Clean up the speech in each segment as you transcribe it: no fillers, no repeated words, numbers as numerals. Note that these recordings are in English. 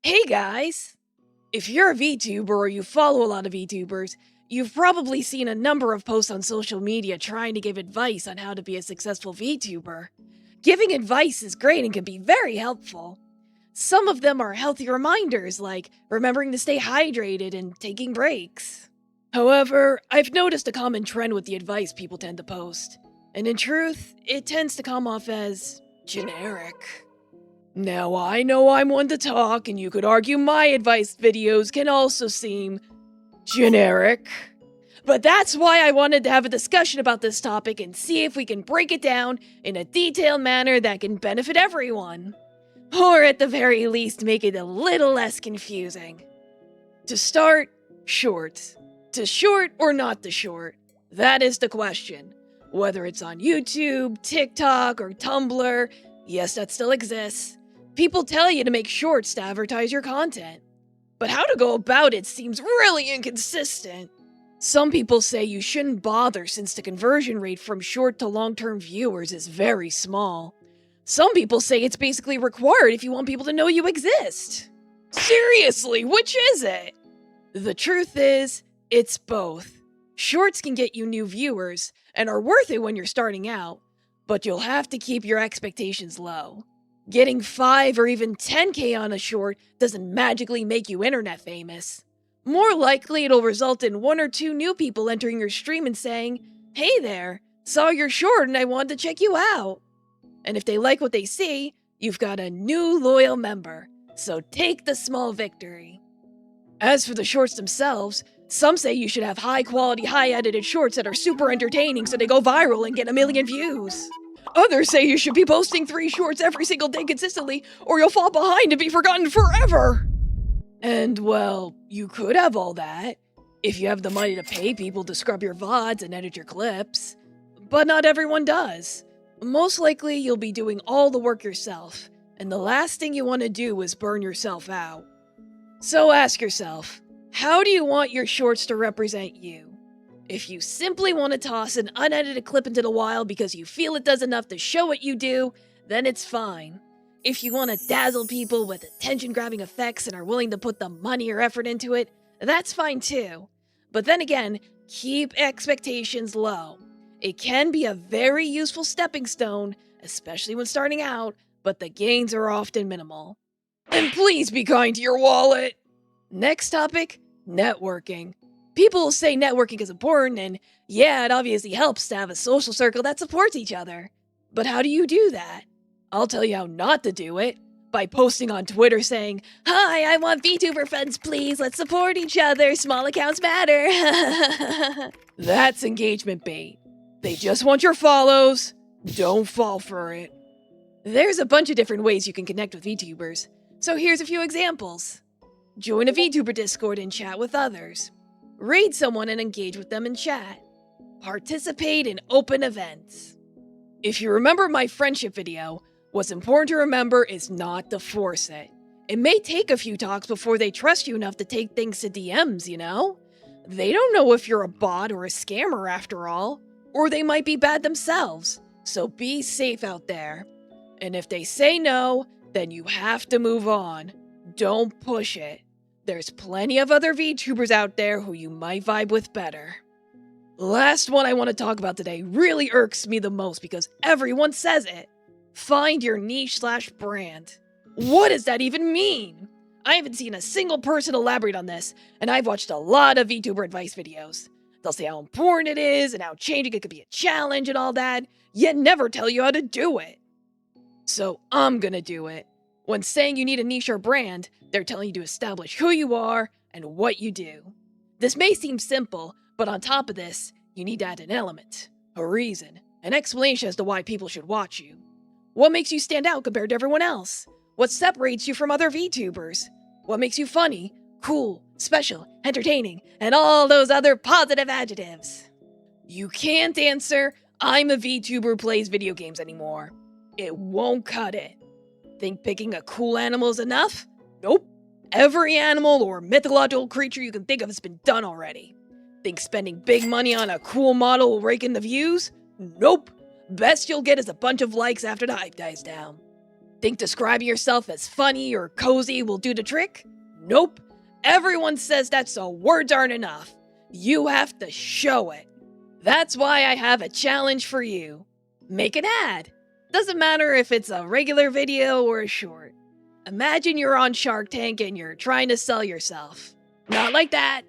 Hey guys! If you're a VTuber or you follow a lot of VTubers, you've probably seen a number of posts on social media trying to give advice on how to be a successful VTuber. Giving advice is great and can be very helpful. Some of them are healthy reminders, like remembering to stay hydrated and taking breaks. However, I've noticed a common trend with the advice people tend to post, and in truth, it tends to come off as generic. Now, I know I'm one to talk, and you could argue my advice videos can also seem generic. But that's why I wanted to have a discussion about this topic and see if we can break it down in a detailed manner that can benefit everyone. Or at the very least, make it a little less confusing. To start, short. To short or not to short? That is the question. Whether it's on YouTube, TikTok, or Tumblr, yes, that still exists. People tell you to make shorts to advertise your content. But how to go about it seems really inconsistent. Some people say you shouldn't bother since the conversion rate from short to long-term viewers is very small. Some people say it's basically required if you want people to know you exist. Seriously, which is it? The truth is, it's both. Shorts can get you new viewers and are worth it when you're starting out, but you'll have to keep your expectations low. Getting 5 or even 10K on a short doesn't magically make you internet famous. More likely, it'll result in 1 or 2 new people entering your stream and saying, "Hey there, saw your short and I wanted to check you out." And if they like what they see, you've got a new loyal member, so take the small victory. As for the shorts themselves, some say you should have high-quality, high-edited shorts that are super entertaining so they go viral and get 1 million views. Others say you should be posting 3 shorts every single day consistently, or you'll fall behind and be forgotten forever. And, well, you could have all that, if you have the money to pay people to scrub your VODs and edit your clips. But not everyone does. Most likely, you'll be doing all the work yourself, and the last thing you want to do is burn yourself out. So ask yourself, how do you want your shorts to represent you? If you simply want to toss an unedited clip into the wild because you feel it does enough to show what you do, then it's fine. If you want to dazzle people with attention-grabbing effects and are willing to put the money or effort into it, that's fine too. But then again, keep expectations low. It can be a very useful stepping stone, especially when starting out, but the gains are often minimal. And please be kind to your wallet! Next topic, networking. People say networking is important, and yeah, it obviously helps to have a social circle that supports each other. But how do you do that? I'll tell you how not to do it. By posting on Twitter saying, "Hi, I want VTuber friends, please, let's support each other, small accounts matter." That's engagement bait. They just want your follows. Don't fall for it. There's a bunch of different ways you can connect with VTubers, so here's a few examples. Join a VTuber Discord and chat with others. Raid someone and engage with them in chat. Participate in open events. If you remember my friendship video, what's important to remember is not to force it. It may take a few talks before they trust you enough to take things to DMs, you know? They don't know if you're a bot or a scammer after all, or they might be bad themselves, so be safe out there. And if they say no, then you have to move on. Don't push it. There's plenty of other VTubers out there who you might vibe with better. Last one I want to talk about today really irks me the most because everyone says it. Find your niche/brand. What does that even mean? I haven't seen a single person elaborate on this, and I've watched a lot of VTuber advice videos. They'll say how important it is and how changing it could be a challenge and all that, yet never tell you how to do it. So I'm gonna do it. When saying you need a niche or brand, they're telling you to establish who you are and what you do. This may seem simple, but on top of this, you need to add an element, a reason, an explanation as to why people should watch you. What makes you stand out compared to everyone else? What separates you from other VTubers? What makes you funny, cool, special, entertaining, and all those other positive adjectives? You can't answer, "I'm a VTuber who plays video games" anymore. It won't cut it. Think picking a cool animal is enough? Nope. Every animal or mythological creature you can think of has been done already. Think spending big money on a cool model will rake in the views? Nope. Best you'll get is a bunch of likes after the hype dies down. Think describing yourself as funny or cozy will do the trick? Nope. Everyone says that, so words aren't enough. You have to show it. That's why I have a challenge for you. Make an ad. Doesn't matter if it's a regular video or a short. Imagine you're on Shark Tank and you're trying to sell yourself. Not like that.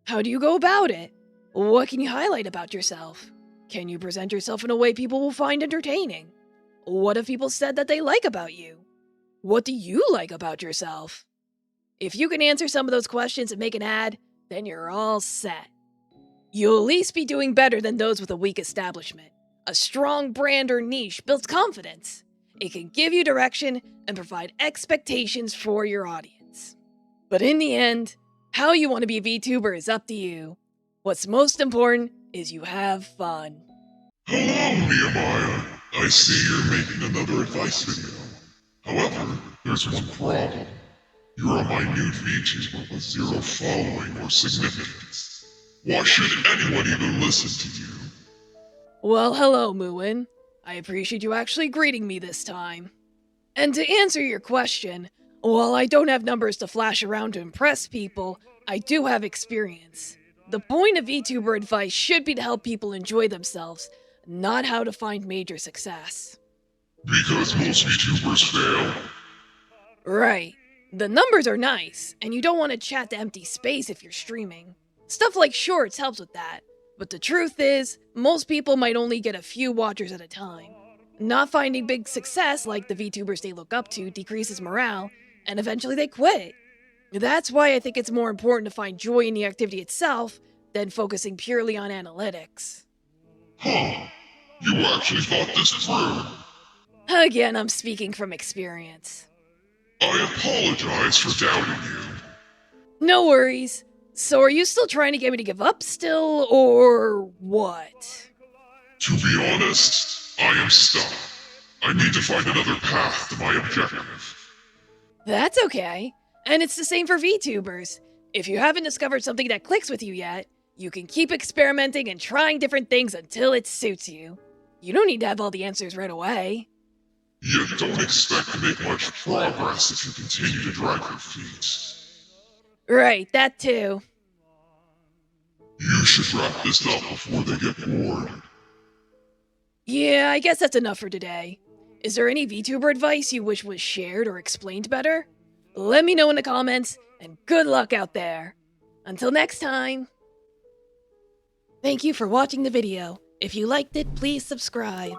How do you go about it? What can you highlight about yourself? Can you present yourself in a way people will find entertaining? What have people said that they like about you? What do you like about yourself? If you can answer some of those questions and make an ad, then you're all set. You'll at least be doing better than those with a weak establishment. A strong brand or niche builds confidence. It can give you direction and provide expectations for your audience. But in the end, how you want to be a VTuber is up to you. What's most important is you have fun. Hello, Nehemiah. I see you're making another advice video. However, there's one problem. You're a minute VTuber with zero following or significance. Why should anyone even listen to you? Well, hello, Muin. I appreciate you actually greeting me this time. And to answer your question, while I don't have numbers to flash around to impress people, I do have experience. The point of VTuber advice should be to help people enjoy themselves, not how to find major success. Because most VTubers fail. Right. The numbers are nice, and you don't want to chat to empty space if you're streaming. Stuff like shorts helps with that. But the truth is, most people might only get a few watchers at a time. Not finding big success like the VTubers they look up to decreases morale, and eventually they quit. That's why I think it's more important to find joy in the activity itself than focusing purely on analytics. Huh. You actually thought this through. Again, I'm speaking from experience. I apologize for doubting you. No worries. So are you still trying to get me to give up still, or what? To be honest, I am stuck. I need to find another path to my objective. That's okay. And it's the same for VTubers. If you haven't discovered something that clicks with you yet, you can keep experimenting and trying different things until it suits you. You don't need to have all the answers right away. Yet don't expect to make much progress if you continue to drag your feet. Right, that too. You should wrap this up before they get bored. Yeah, I guess that's enough for today. Is there any VTuber advice you wish was shared or explained better? Let me know in the comments, and good luck out there. Until next time. Thank you for watching the video. If you liked it, please subscribe.